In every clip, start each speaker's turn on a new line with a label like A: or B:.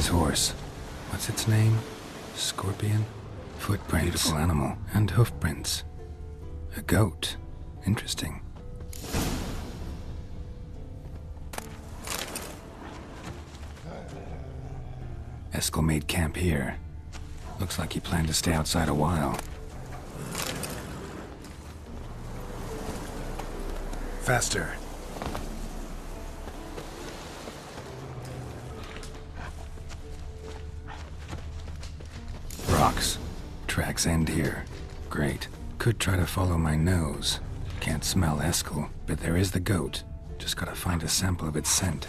A: his horse. What's its name? Scorpion? Footprints. Beautiful animal. And hoofprints. A goat. Interesting. Eskel made camp here. Looks like he planned to stay outside a while. Faster. Rocks. Tracks end here. Great. Could try to follow my nose. Can't smell Eskel, but there is the goat. Just gotta find a sample of its scent.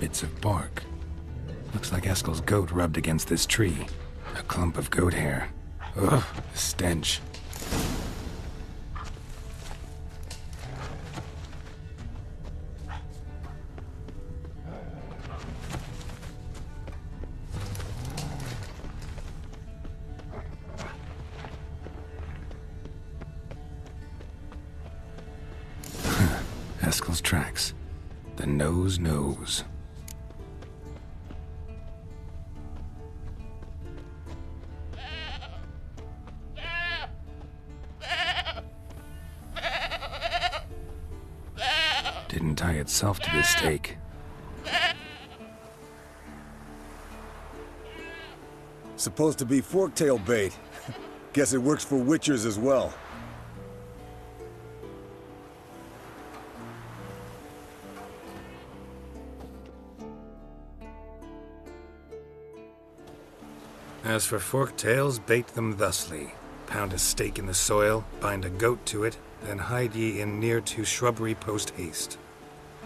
A: Bits of bark. Looks like Eskel's goat rubbed against this tree. A clump of goat hair. Ugh, the stench. Eskel's tracks. The nose knows. Didn't tie itself to this stake.
B: Supposed to be forktail bait. Guess it works for witchers as well.
A: As for forktails, bait them thusly. Pound a stake in the soil, bind a goat to it, then hide ye in near to shrubbery post haste.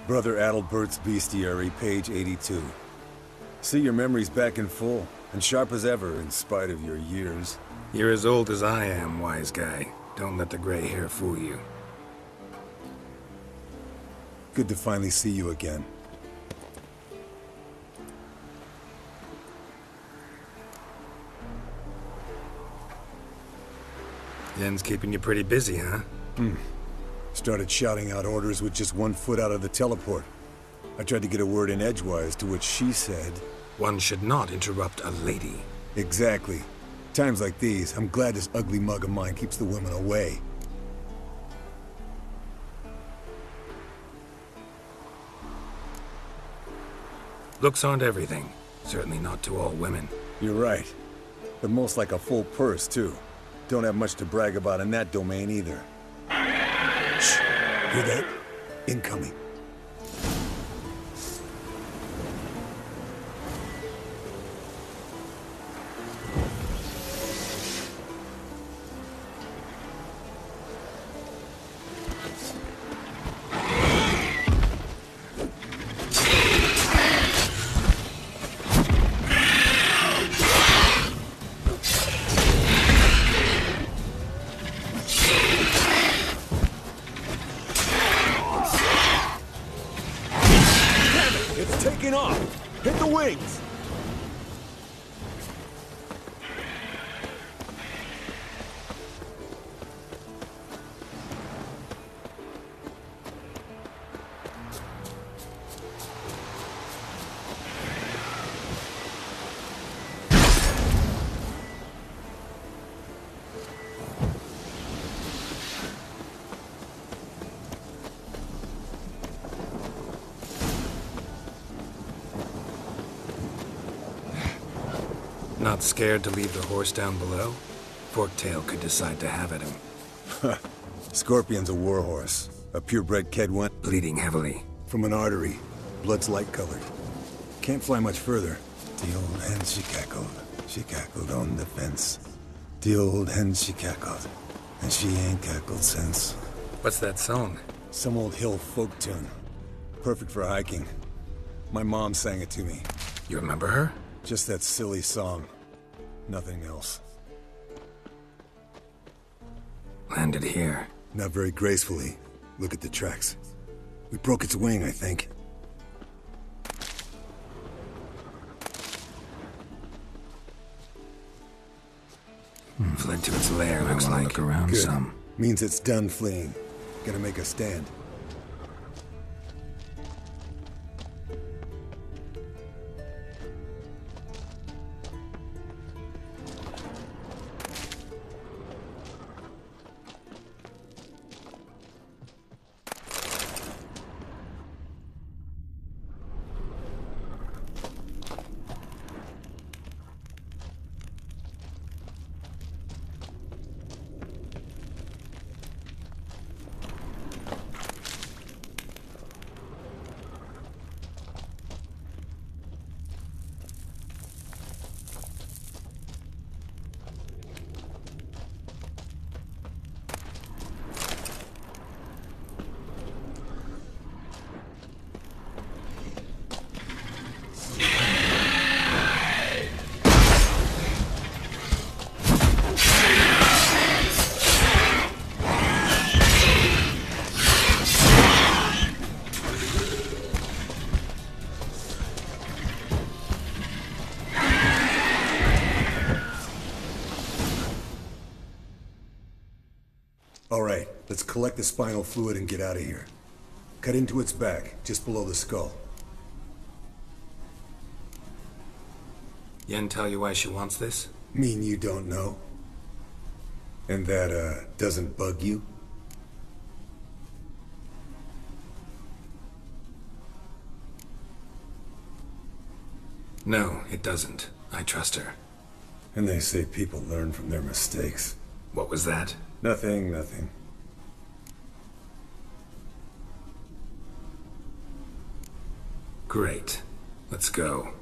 B: Brother Adalbert's Bestiary, page 82. See your memories back in full, and sharp as ever in spite of your years.
A: You're as old as I am, wise guy. Don't let the gray hair fool you.
B: Good to finally see you again.
A: Yen's keeping you pretty busy, huh?
B: Started shouting out orders with just 1 foot out of the teleport. I tried to get a word in edgewise, to which she said...
A: One should not interrupt a lady.
B: Exactly. Times like these, I'm glad this ugly mug of mine keeps the women away.
A: Looks aren't everything. Certainly not to all women.
B: You're right. But most like a full purse, too. Don't have much to brag about in that domain, either. Shh! Hear that? Incoming. Taking off! Hit the wings!
A: Not scared to leave the horse down below? Forktail could decide to have at him.
B: Scorpion's a warhorse. A purebred Kedwen.
A: Bleeding heavily.
B: From an artery. Blood's light-colored. Can't fly much further. The old hen she cackled on the fence. The old hen she cackled, and she ain't cackled since.
A: What's that song?
B: Some old hill folk tune. Perfect for hiking. My mom sang it to me.
A: You remember her?
B: Just that silly song. Nothing else.
A: Landed here.
B: Not very gracefully. Look at the tracks. We broke its wing, I think.
A: Fled to its lair, looks like. Look around
B: Good.
A: some.
B: Means it's done fleeing. Gonna make a stand. All right, let's collect the spinal fluid and get out of here. Cut into its back, just below the skull.
A: Yen tell you why she wants this?
B: Mean you don't know? And that, doesn't bug you?
A: No, it doesn't. I trust her.
B: And they say people learn from their mistakes.
A: What was that?
B: Nothing, nothing.
A: Great. Let's go.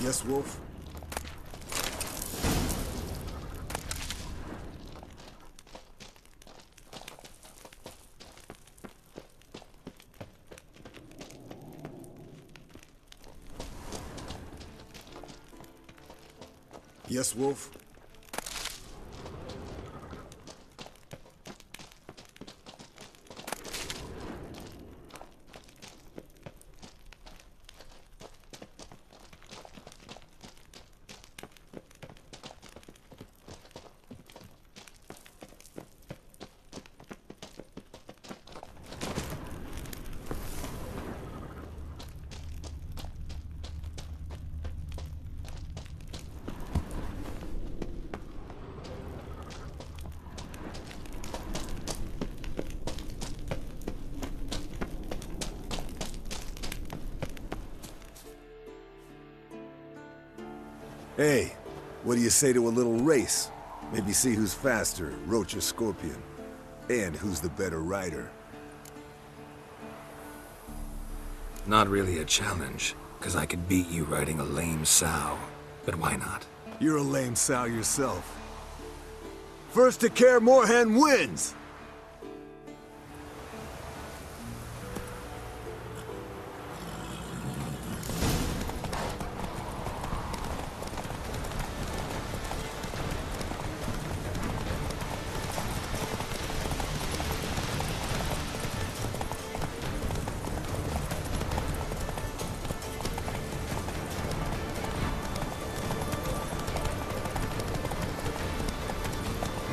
B: Yes, Wolf? Yes, Wolf? Hey, what do you say to a little race? Maybe see who's faster, Roach or Scorpion. And who's the better rider.
A: Not really a challenge, because I could beat you riding a lame sow. But why not?
B: You're a lame sow yourself. First to Kaer Morhen wins!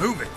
A: Move it!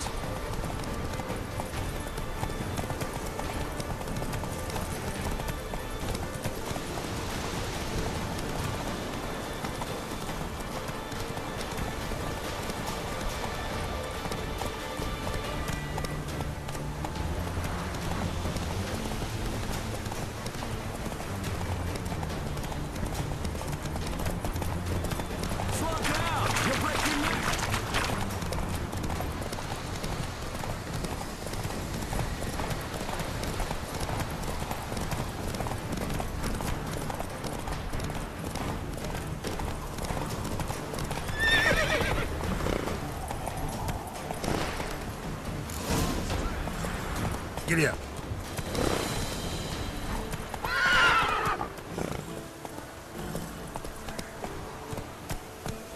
B: Giddy up.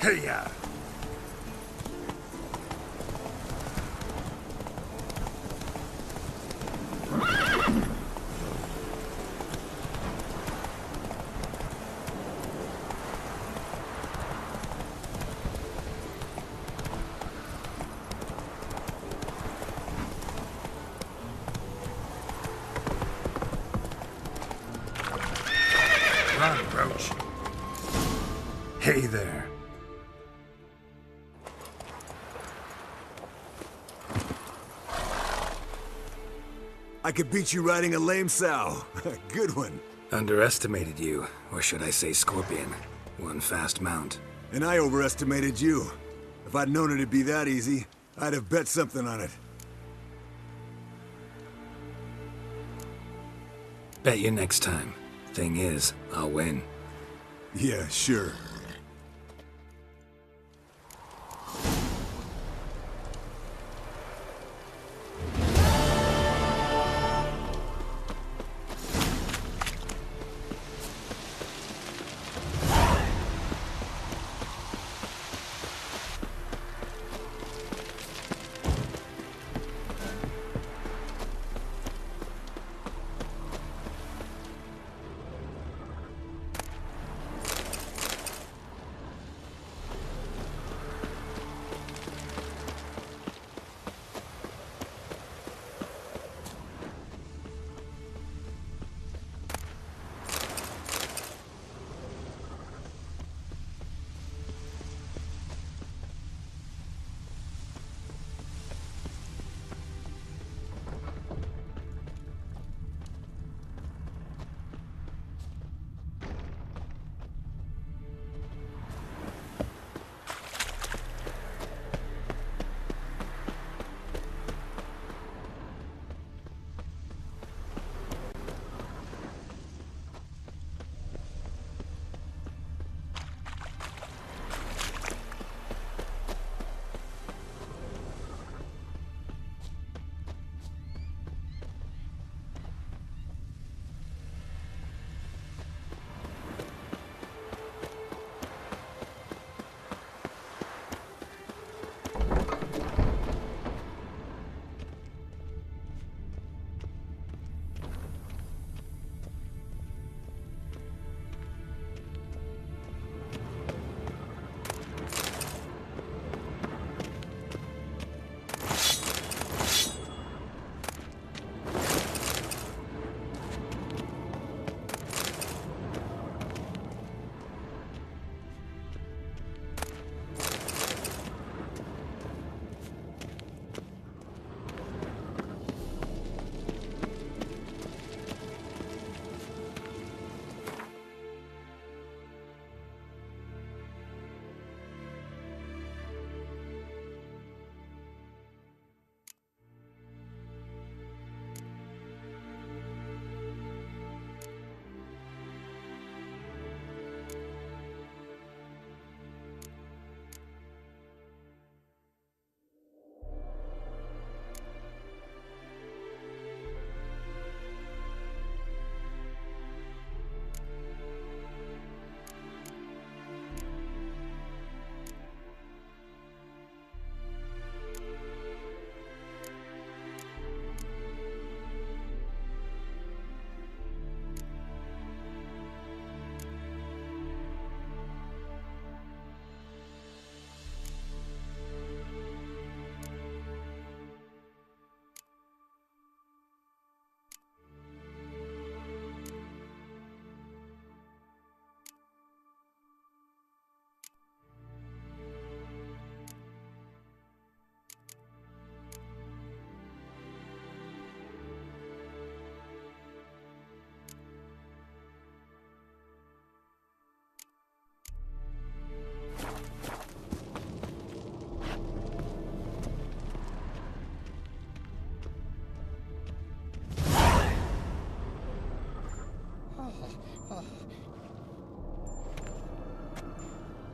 B: Hey-ya! Run, Roach. Hey there. I could beat you riding a lame sow. Good one.
A: Underestimated you, or should I say Scorpion. One fast mount.
B: And I overestimated you. If I'd known it'd be that easy, I'd have bet something on it.
A: Bet you next time. Thing is, I'll win.
B: Yeah, sure.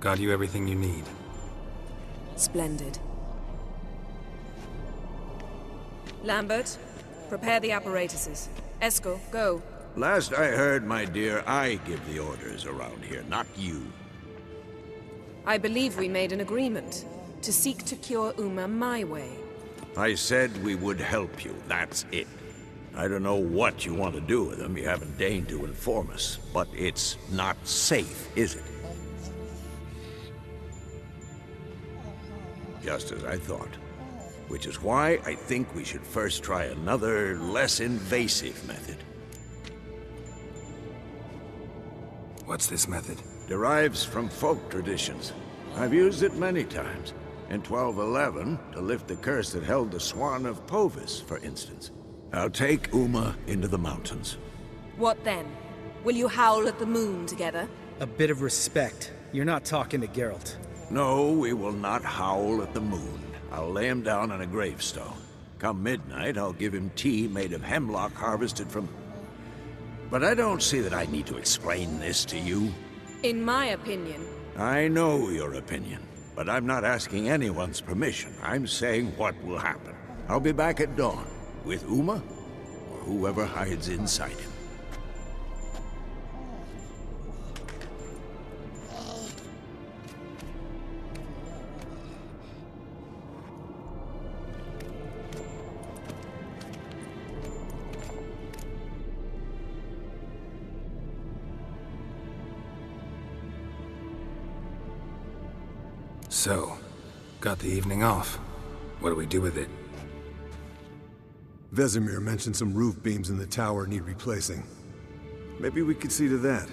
A: Got you everything you need.
C: Splendid. Lambert, Prepare the apparatuses. Eskel, go.
D: Last I heard, my dear, I give the orders around here, not you.
C: I believe we made an agreement to seek to cure Uma my way.
D: I said we would help you, that's it. I don't know what you want to do with them, you haven't deigned to inform us. But it's not safe, is it? Just as I thought. Which is why I think we should first try another, less invasive method.
A: What's this method?
D: Derives from folk traditions. I've used it many times. In 1211, to lift the curse that held the Swan of Povis, for instance. I'll take Uma into the mountains.
C: What then? Will you howl at the moon together?
E: A bit of respect. You're not talking to Geralt.
D: No, we will not howl at the moon. I'll lay him down on a gravestone. Come midnight, I'll give him tea made of hemlock harvested from... But I don't see that I need to explain this to you.
C: In my opinion...
D: I know your opinion, but I'm not asking anyone's permission. I'm saying what will happen. I'll be back at dawn, with Uma, or whoever hides inside him.
A: So, got the evening off. What do we do with it?
B: Vesemir mentioned some roof beams in the tower need replacing. Maybe we could see to that.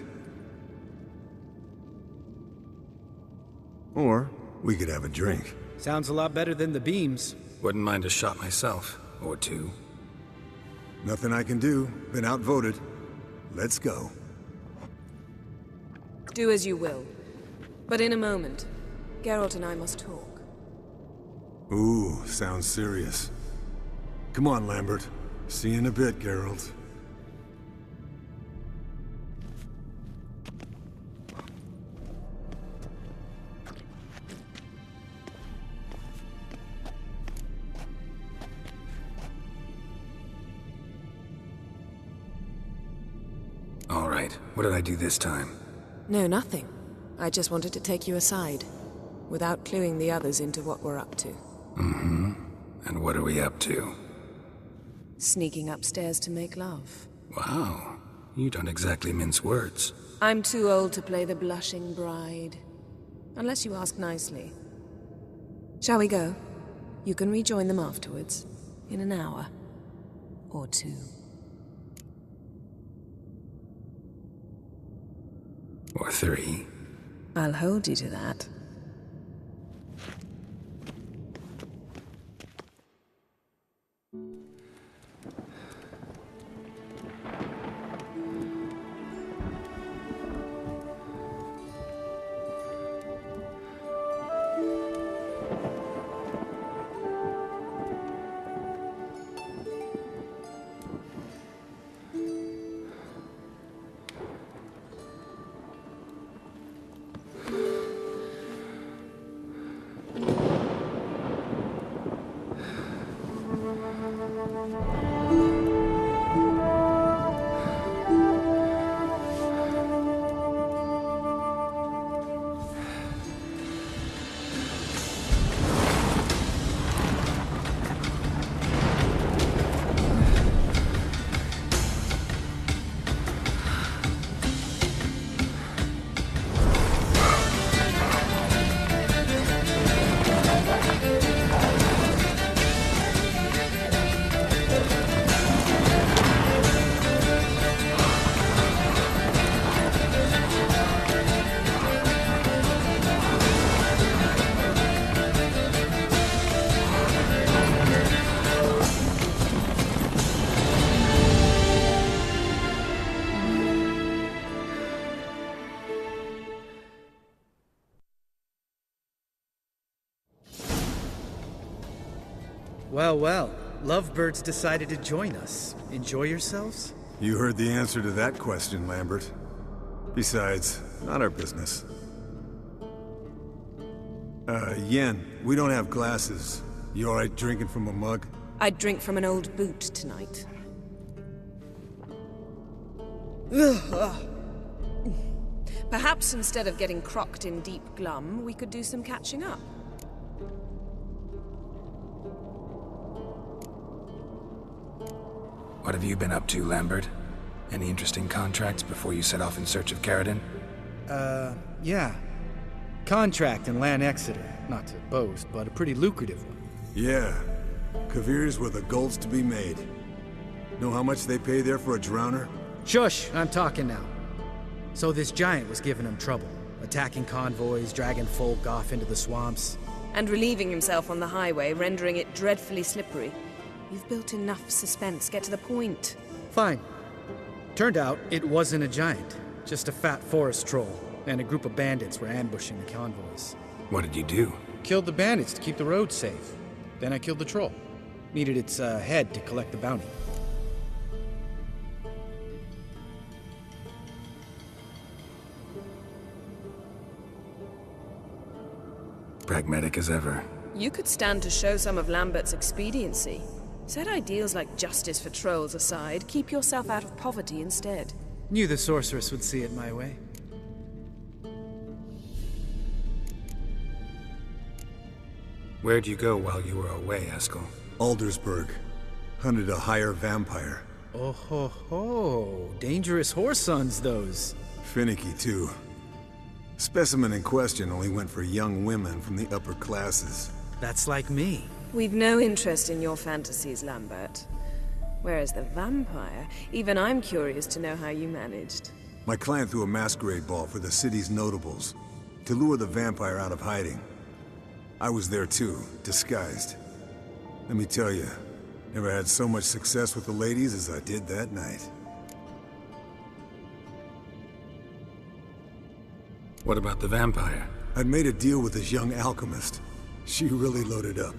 B: Or we could have a drink.
E: Sounds a lot better than the beams.
A: Wouldn't mind a shot myself, or two.
B: Nothing I can do. Been outvoted. Let's go.
C: Do as you will. But in a moment, Geralt and I must talk.
B: Ooh, sounds serious. Come on, Lambert. See you in a bit, Geralt.
A: All right, what did I do this time?
C: No, nothing. I just wanted to take you aside, without cluing the others into what we're up to.
A: Mm-hmm. And what are we up to?
C: Sneaking upstairs to make love.
A: Wow, you don't exactly mince words.
C: I'm too old to play the blushing bride. Unless you ask nicely. Shall we go? You can rejoin them afterwards. In an hour. Or two.
A: Or three.
C: I'll hold you to that.
E: Well, well. Lovebirds decided to join us. Enjoy yourselves?
B: You heard the answer to that question, Lambert. Besides, not our business. Yen, we don't have glasses. You alright drinking from a mug?
C: I'd drink from an old boot tonight. Perhaps instead of getting crocked in deep glum, we could do some catching up.
A: What have you been up to, Lambert? Any interesting contracts before you set off in search of Caridin?
E: Yeah. Contract in Lan Exeter. Not to boast, but a pretty lucrative one.
B: Yeah. Kavir's were the gold's to be made. Know how much they pay there for a drowner?
E: Shush! I'm talking now. So this giant was giving him trouble. Attacking convoys, dragging folk off into the swamps.
C: And relieving himself on the highway, rendering it dreadfully slippery. You've built enough suspense. Get to the point.
E: Fine. Turned out, it wasn't a giant. Just a fat forest troll. And a group of bandits were ambushing the convoys.
A: What did you do?
E: Killed the bandits to keep the roads safe. Then I killed the troll. Needed its head to collect the bounty.
A: Pragmatic as ever.
C: You could stand to show some of Lambert's expediency. Set ideals like justice for trolls aside, keep yourself out of poverty instead.
E: Knew the sorceress would see it my way.
A: Where'd you go while you were away, Eskel?
B: Aldersburg. Hunted a higher vampire.
E: Oh ho ho. Dangerous horse sons, those.
B: Finicky, too. Specimen in question only went for young women from the upper classes.
E: That's like me.
C: We've no interest in your fantasies, Lambert. Whereas the vampire, even I'm curious to know how you managed.
B: My client threw a masquerade ball for the city's notables, to lure the vampire out of hiding. I was there too, disguised. Let me tell you, never had so much success with the ladies as I did that night.
A: What about the vampire?
B: I'd made a deal with this young alchemist. She really loaded up.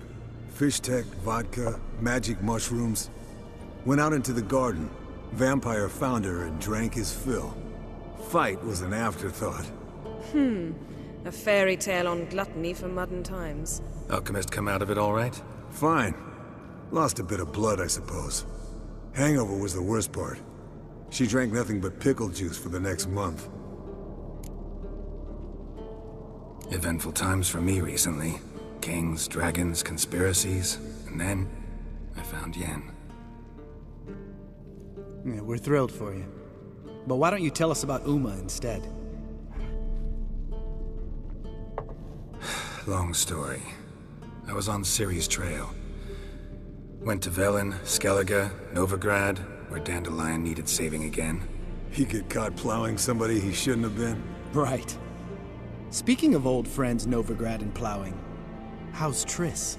B: Fish tech, vodka, magic mushrooms. Went out into the garden. Vampire found her and drank his fill. Fight was an afterthought.
C: A fairy tale on gluttony for modern times.
A: Alchemist come out of it all right?
B: Fine. Lost a bit of blood, I suppose. Hangover was the worst part. She drank nothing but pickle juice for the next month.
A: Eventful times for me recently. Kings, dragons, conspiracies, and then I found Yen.
E: Yeah, we're thrilled for you. But why don't you tell us about Uma instead?
A: Long story. I was on Ciri's trail. Went to Velen, Skellige, Novigrad, where Dandelion needed saving again.
B: He get caught plowing somebody he shouldn't have been.
E: Right. Speaking of old friends Novigrad and plowing, how's Triss?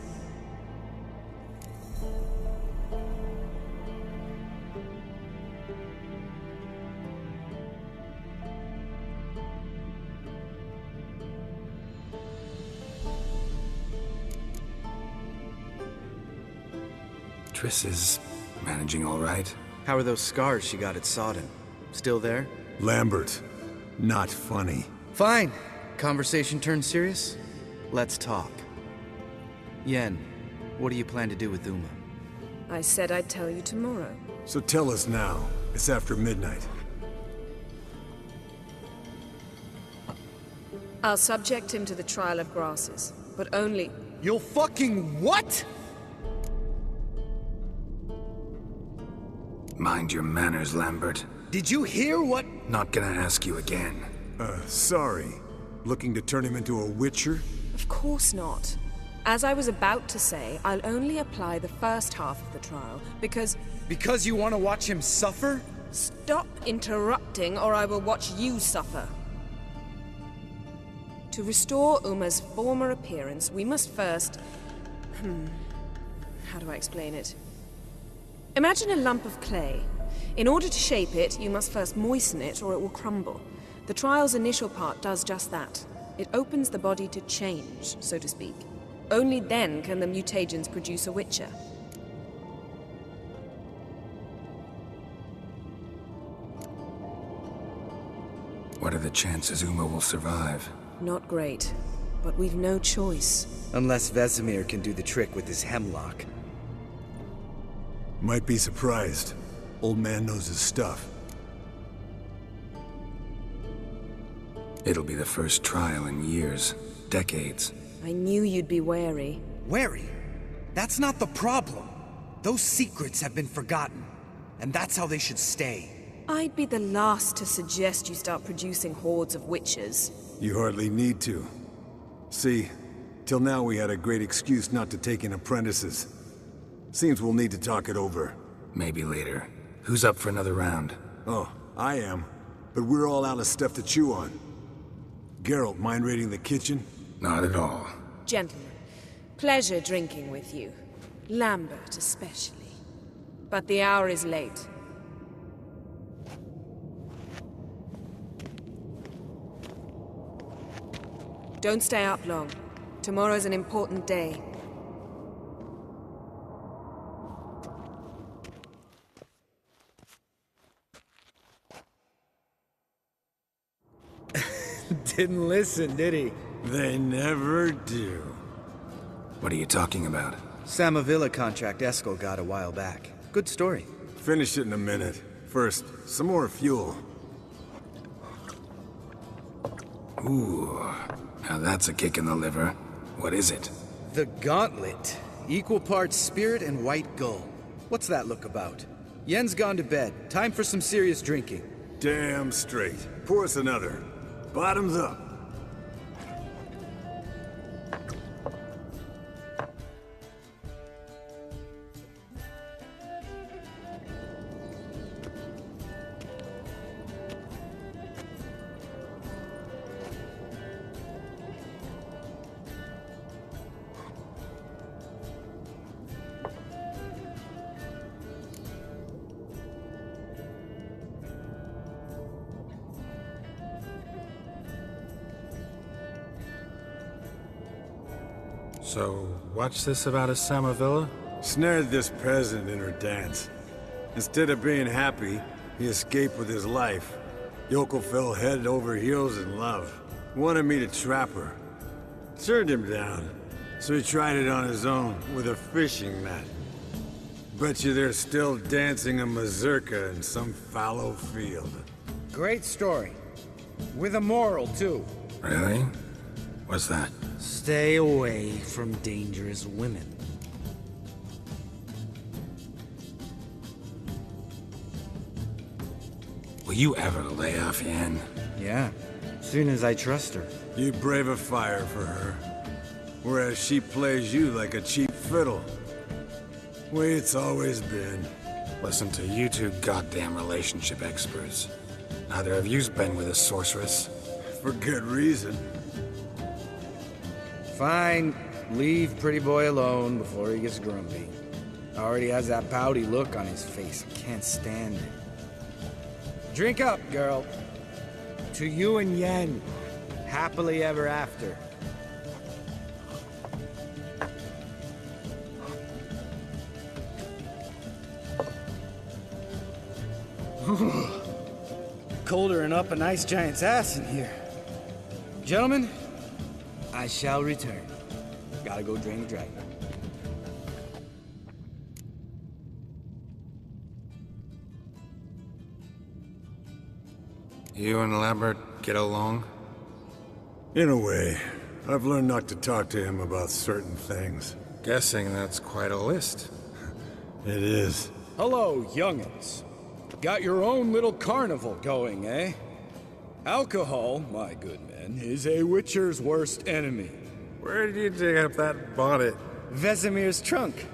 A: Triss is managing all right.
E: How are those scars she got at Sodden? Still there?
B: Lambert. Not funny.
E: Fine. Conversation turned serious? Let's talk. Yen, what do you plan to do with Uma?
C: I said I'd tell you tomorrow.
B: So tell us now. It's after midnight.
C: I'll subject him to the trial of grasses, but only...
E: You'll fucking what?
A: Mind your manners, Lambert.
E: Did you hear what?
A: Not gonna ask you again.
B: Sorry. Looking to turn him into a witcher?
C: Of course not. As I was about to say, I'll only apply the first half of the trial, because...
E: Because you want to watch him suffer?
C: Stop interrupting, or I will watch you suffer. To restore Uma's former appearance, we must first... How do I explain it? Imagine a lump of clay. In order to shape it, you must first moisten it, or it will crumble. The trial's initial part does just that. It opens the body to change, so to speak. Only then can the mutagens produce a Witcher.
A: What are the chances Uma will survive?
C: Not great, but we've no choice.
E: Unless Vesemir can do the trick with his hemlock.
B: Might be surprised. Old man knows his stuff.
A: It'll be the first trial in years, decades.
C: I knew you'd be wary.
F: Wary? That's not the problem. Those secrets have been forgotten, and that's how they should stay.
C: I'd be the last to suggest you start producing hordes of witches.
B: You hardly need to. See, till now we had a great excuse not to take in apprentices. Seems we'll need to talk it over.
A: Maybe later. Who's up for another round?
B: Oh, I am. But we're all out of stuff to chew on. Geralt, mind raiding the kitchen?
A: Not at all.
C: Gentlemen, pleasure drinking with you. Lambert especially. But the hour is late. Don't stay up long. Tomorrow's an important day.
E: Didn't listen, did he?
B: They never do.
A: What are you talking about?
E: Samavilla contract Eskel got a while back. Good story.
B: Finish it in a minute. First, some more fuel.
A: Ooh, now that's a kick in the liver. What is it?
E: The Gauntlet. Equal parts spirit and white gull. What's that look about? Yen's gone to bed. Time for some serious drinking.
B: Damn straight. Pour us another. Bottoms up.
A: So, what's this about a Samavilla?
B: Snared this peasant in her dance. Instead of being happy, he escaped with his life. Yoko fell head over heels in love. Wanted me to trap her. Turned him down. So he tried it on his own, with a fishing net. Bet you they're still dancing a mazurka in some fallow field.
E: Great story. With a moral, too.
A: Really? What's that?
E: Stay away from dangerous women.
A: Will you ever lay off, Yen?
E: Yeah, soon as I trust her.
B: You brave a fire for her. Whereas she plays you like a cheap fiddle. Way it's always been.
A: Listen to you two goddamn relationship experts. Neither of you's been with a sorceress.
B: For good reason.
E: Fine. Leave pretty boy alone before he gets grumpy. Already has that pouty look on his face. I can't stand it. Drink up, girl. To you and Yen. Happily ever after. Colder and up a nice giant's ass in here. Gentlemen, I shall return. Gotta go drain the dragon.
A: You and Lambert get along?
B: In a way. I've learned not to talk to him about certain things.
A: Guessing that's quite a list.
B: It is.
E: Hello, young'uns. Got your own little carnival going, eh? Alcohol, my good men, is a witcher's worst enemy.
A: Where did you dig up that bonnet?
E: Vesemir's trunk.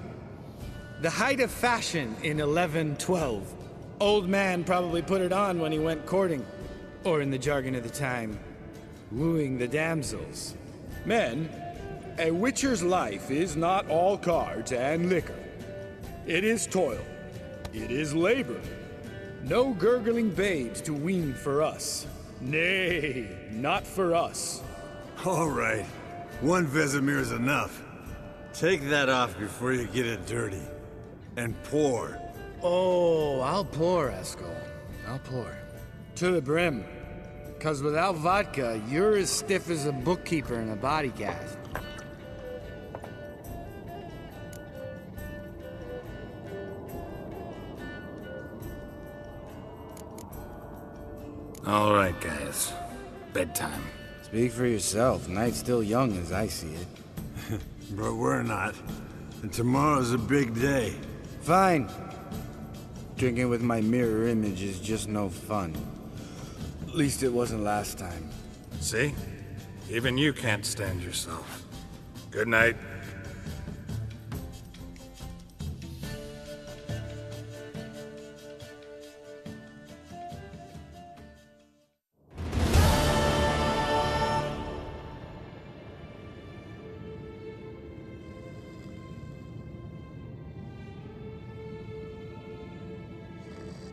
E: The height of fashion in 1112. Old man probably put it on when he went courting. Or in the jargon of the time, wooing the damsels. Men, a witcher's life is not all cards and liquor. It is toil. It is labor. No gurgling babes to wean for us. Nay, not for us.
B: All right. One Vesemir's enough. Take that off before you get it dirty. And pour.
E: Oh, I'll pour, Eskel. I'll pour. To the brim. 'Cause without vodka, you're as stiff as a bookkeeper in a body cast.
A: All right, guys. Bedtime.
E: Speak for yourself. Night's still young as I see it.
B: But we're not. And tomorrow's a big day.
E: Fine. Drinking with my mirror image is just no fun. At least it wasn't last time.
A: See? Even you can't stand yourself. Good night.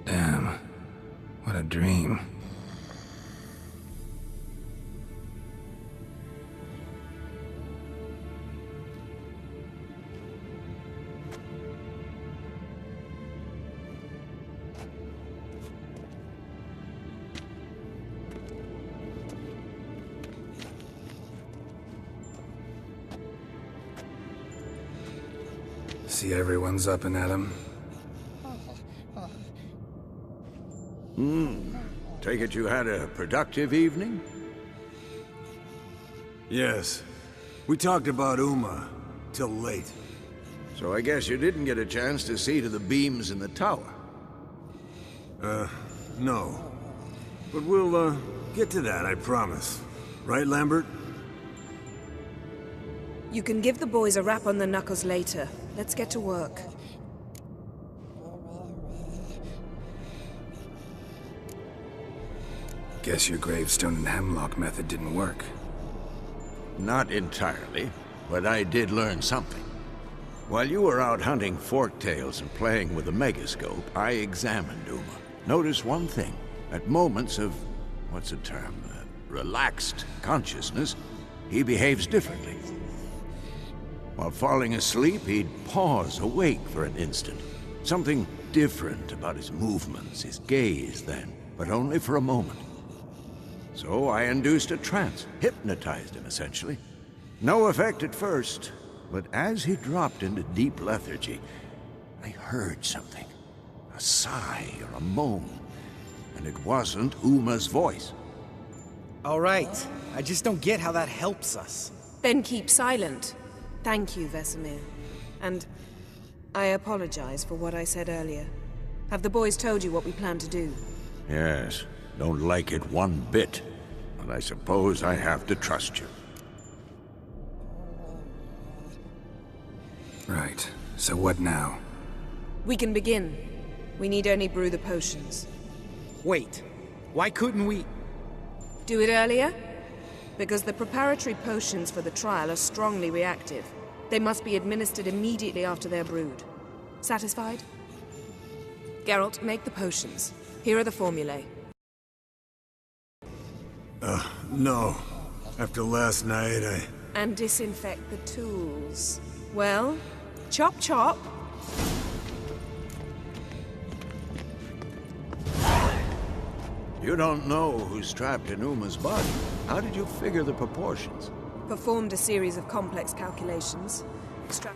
A: Damn. What a dream. See everyone's up and at 'em.
D: Take it you had a productive evening?
B: Yes. We talked about Uma till late.
D: So I guess you didn't get a chance to see to the beams in the tower.
B: No. But we'll, get to that, I promise. Right, Lambert?
C: You can give the boys a rap on the knuckles later. Let's get to work.
A: Guess your gravestone and hemlock method didn't work.
D: Not entirely, but I did learn something. While you were out hunting forktails and playing with the megascope, I examined Uma. Notice one thing. At moments of, what's the term, relaxed consciousness, he behaves differently. While falling asleep, he'd pause awake for an instant. Something different about his movements, his gaze then, but only for a moment. So I induced a trance, hypnotized him essentially. No effect at first, but as he dropped into deep lethargy, I heard something. A sigh or a moan, and it wasn't Uma's voice.
F: All right. I just don't get how that helps us.
C: Then keep silent. Thank you, Vesemir. And I apologize for what I said earlier. Have the boys told you what we plan to do?
D: Yes, don't like it one bit, but I suppose I have to trust you.
A: Right. So what now?
C: We can begin. We need only brew the potions.
F: Wait. Why couldn't we...
C: Do it earlier? Because the preparatory potions for the trial are strongly reactive. They must be administered immediately after they're brewed. Satisfied? Geralt, make the potions. Here are the formulae.
B: No. After last night,
C: And disinfect the tools. Well, chop chop.
D: You don't know who's trapped in Uma's body. How did you figure the proportions?
C: Performed a series of complex calculations. Extract.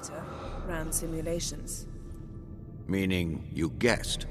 C: later, ran simulations.
D: Meaning you guessed?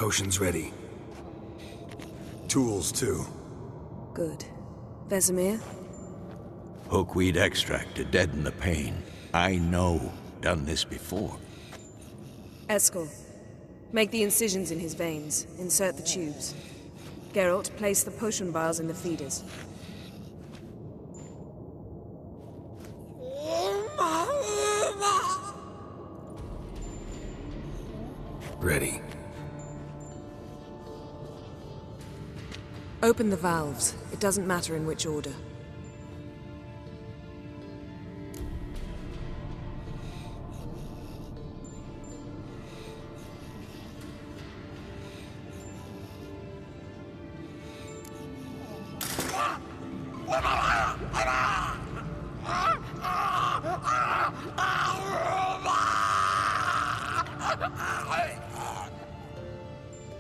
A: Potions ready.
B: Tools, too.
C: Good. Vesemir?
D: Hookweed extract to deaden the pain. I know. Done this before.
C: Eskel, make the incisions in his veins. Insert the tubes. Geralt, place the potion vials in the feeders.
A: Ready.
C: Open the valves. It doesn't matter in which order.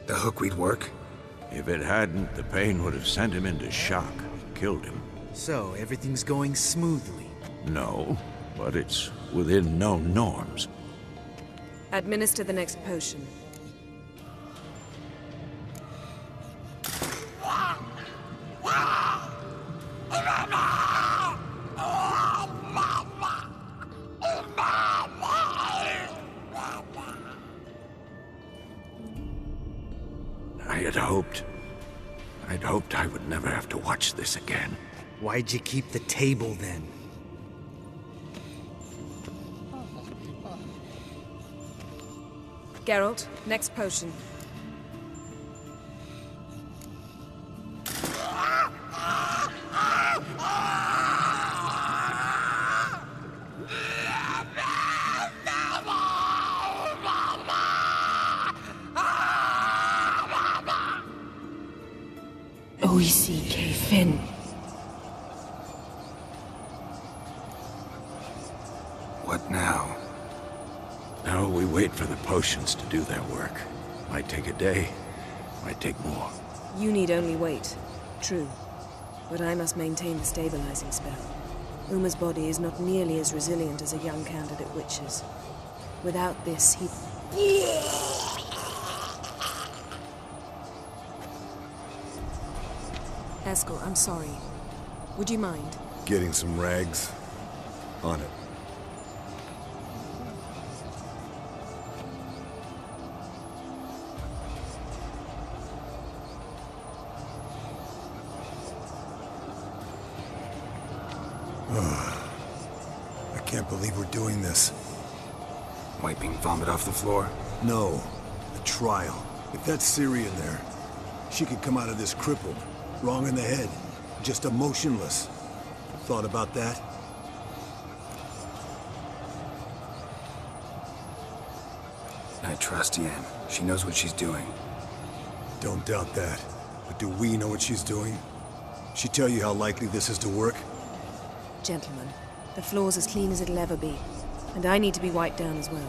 A: The hookweed work?
D: If it hadn't, the pain would have sent him into shock. Killed him.
F: So, everything's going smoothly.
D: No, but it's within known norms.
C: Administer the next potion.
D: I'd hoped I would never have to watch this again.
F: Why'd you keep the table then?
C: Geralt, next potion. Oisi Kefin.
A: What now?
D: Now we wait for the potions to do their work. Might take a day, might take more.
C: You need only wait. True. But I must maintain the stabilizing spell. Uma's body is not nearly as resilient as a young candidate witch's. Without this, he... Eskel, I'm sorry. Would you mind?
B: Getting some rags? On it. I can't believe we're doing this.
A: Wiping vomit off the floor?
B: No. A trial. If that's Ciri in there, she could come out of this crippled, wrong in the head, just emotionless. Thought about that?
A: I trust Yen. She knows what she's doing.
B: Don't doubt that. But do we know what she's doing? She tell you how likely this is to work?
C: Gentlemen, the floor's as clean as it'll ever be. And I need to be wiped down as well.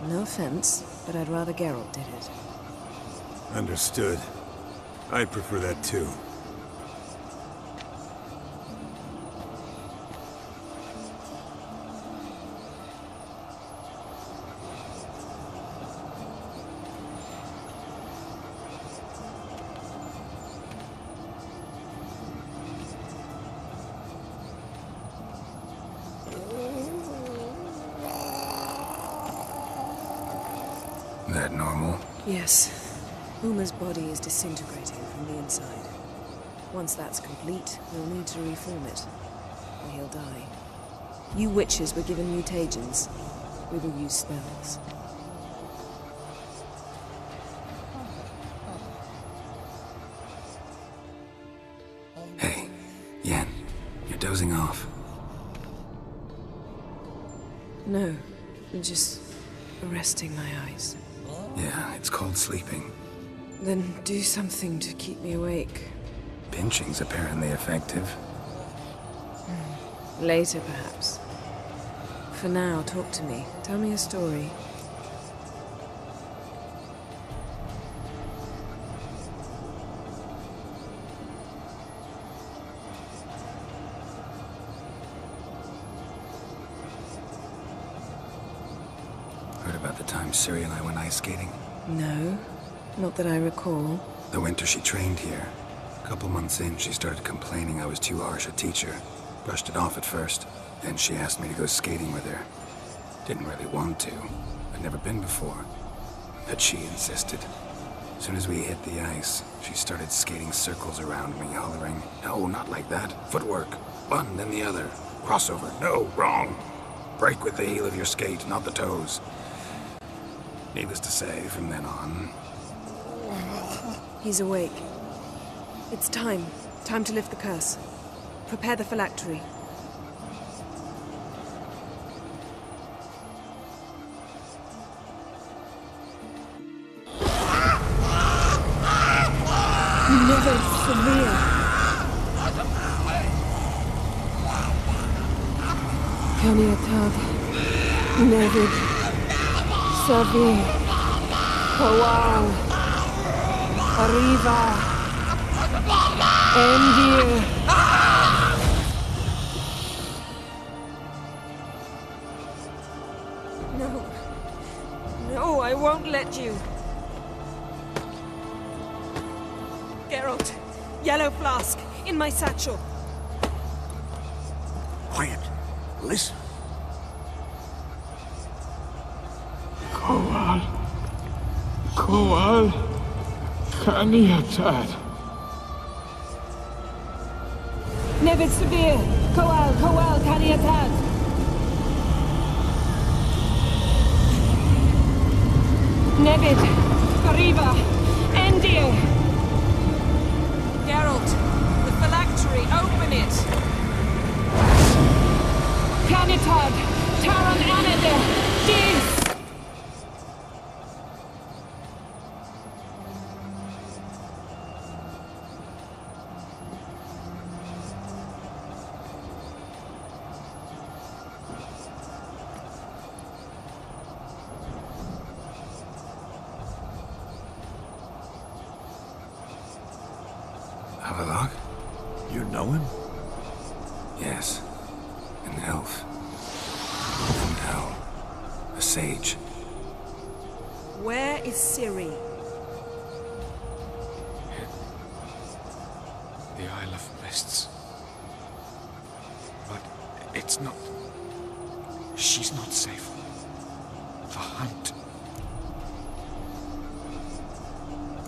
C: No offense, but I'd rather Geralt did it.
B: Understood. I'd prefer that too.
A: That normal?
C: Yes. Uma's body is disintegrating from the inside. Once that's complete, we'll need to reform it, or he'll die. You witches were given mutagens. We will use spells.
A: Hey, Yen, you're dozing off.
C: No, just resting my eyes.
A: Yeah, it's called sleeping.
C: Then do something to keep me awake.
A: Pinching's apparently effective.
C: Later, perhaps. For now, talk to me. Tell me a story.
A: Heard about the time Ciri and I went ice skating?
C: No, not that I recall.
A: The winter she trained here. A couple months in, she started complaining I was too harsh a teacher. Brushed it off at first. Then she asked me to go skating with her. Didn't really want to. I'd never been before. But she insisted. As soon as we hit the ice, she started skating circles around me, hollering, "No, not like that. Footwork. One, then the other. Crossover. No, wrong. Break with the heel of your skate, not the toes." Needless to say, from then on...
C: He's awake. It's time. Time to lift the curse. Prepare the phylactery. Never severe. Kaniatad. Nevid. Savi. Kowal. Arriva. Endir. No. No, I won't let you. Geralt, yellow flask, in my satchel.
D: Quiet. Listen.
G: Kowal. Kowal. Kaniatad.
C: Nevid Severe. Kowal, Kaniatad. Nevid. Arriva. Endir. Geralt, the phylactery, open it. Kaniatad. Taran Anade. Dis.
A: Avallac'h?
D: You know him?
A: Yes. An elf. And now, a sage.
C: Where is Ciri?
G: The Isle of Mists. But it's not... She's not safe. The hunt.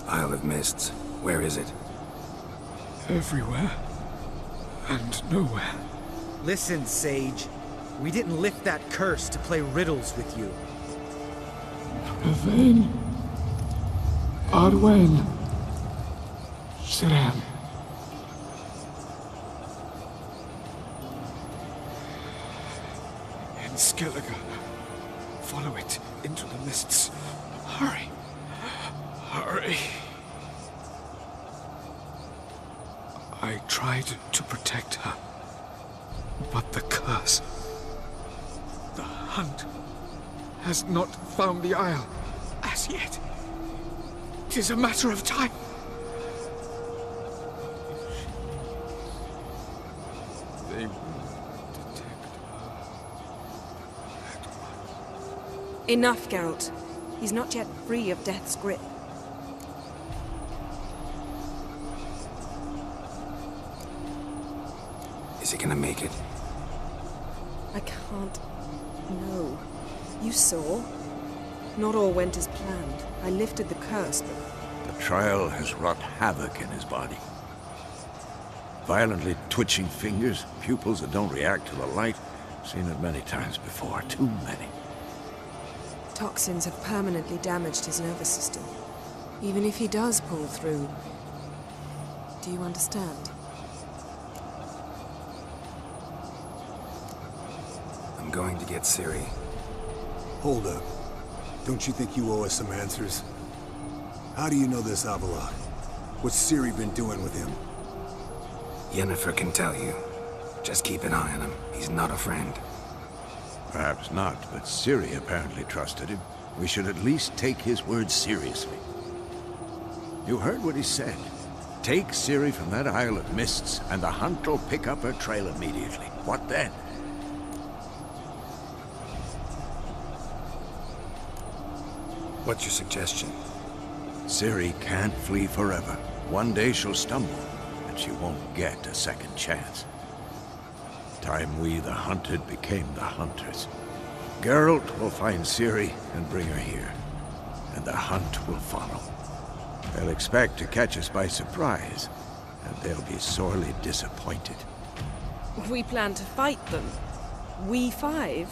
A: Isle of Mists. Where is it?
G: Everywhere. And nowhere.
F: Listen, Sage. We didn't lift that curse to play riddles with you.
G: Yvain. Arwen. Siran. In Skellige. Follow it into the mists. Hurry. Hurry. I tried to protect her. But the curse... The hunt... has not found the Isle as yet. 'Tis a matter of time. They will detect her at once.
C: Enough, Geralt. He's not yet free of death's grip.
A: Is he gonna make it?
C: I can't... No. You saw? Not all went as planned. I lifted the curse, but...
D: The trial has wrought havoc in his body. Violently twitching fingers, pupils that don't react to the light. Seen it many times before, too many.
C: Toxins have permanently damaged his nervous system. Even if he does pull through... Do you understand?
A: I'm going to get Ciri.
B: Hold up. Don't you think you owe us some answers? How do you know this Avallac'h? What's Ciri been doing with him?
A: Yennefer can tell you. Just keep an eye on him. He's not a friend.
D: Perhaps not, but Ciri apparently trusted him. We should at least take his words seriously. You heard what he said. Take Ciri from that Isle of Mists, and the hunt will pick up her trail immediately. What then?
A: What's your suggestion?
D: Ciri can't flee forever. One day she'll stumble, and she won't get a second chance. Time we, the hunted, became the hunters. Geralt will find Ciri and bring her here, and the hunt will follow. They'll expect to catch us by surprise, and they'll be sorely disappointed.
C: We plan to fight them. We five?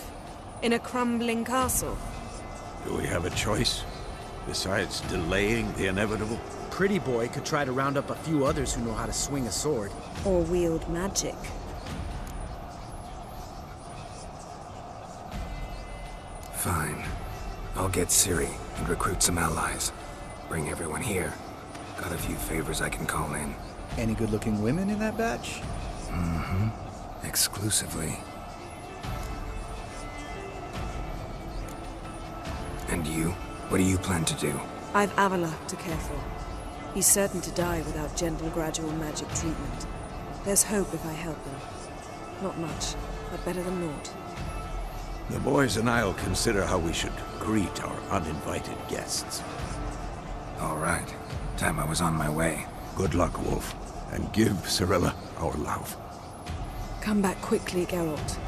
C: In a crumbling castle?
D: Do we have a choice? Besides delaying the inevitable?
F: Pretty Boy could try to round up a few others who know how to swing a sword.
C: Or wield magic?
A: Fine. I'll get Ciri and recruit some allies. Bring everyone here. Got a few favors I can call in.
F: Any good-looking women in that batch?
A: Mm-hmm. Exclusively. And you? What do you plan to do?
C: I've Avallac'h to care for. He's certain to die without gentle, gradual magic treatment. There's hope if I help him. Not much, but better than naught.
D: The boys and I'll consider how we should greet our uninvited guests.
A: All right. Time I was on my way.
D: Good luck, Wolf, and give Cirilla our love.
C: Come back quickly, Geralt.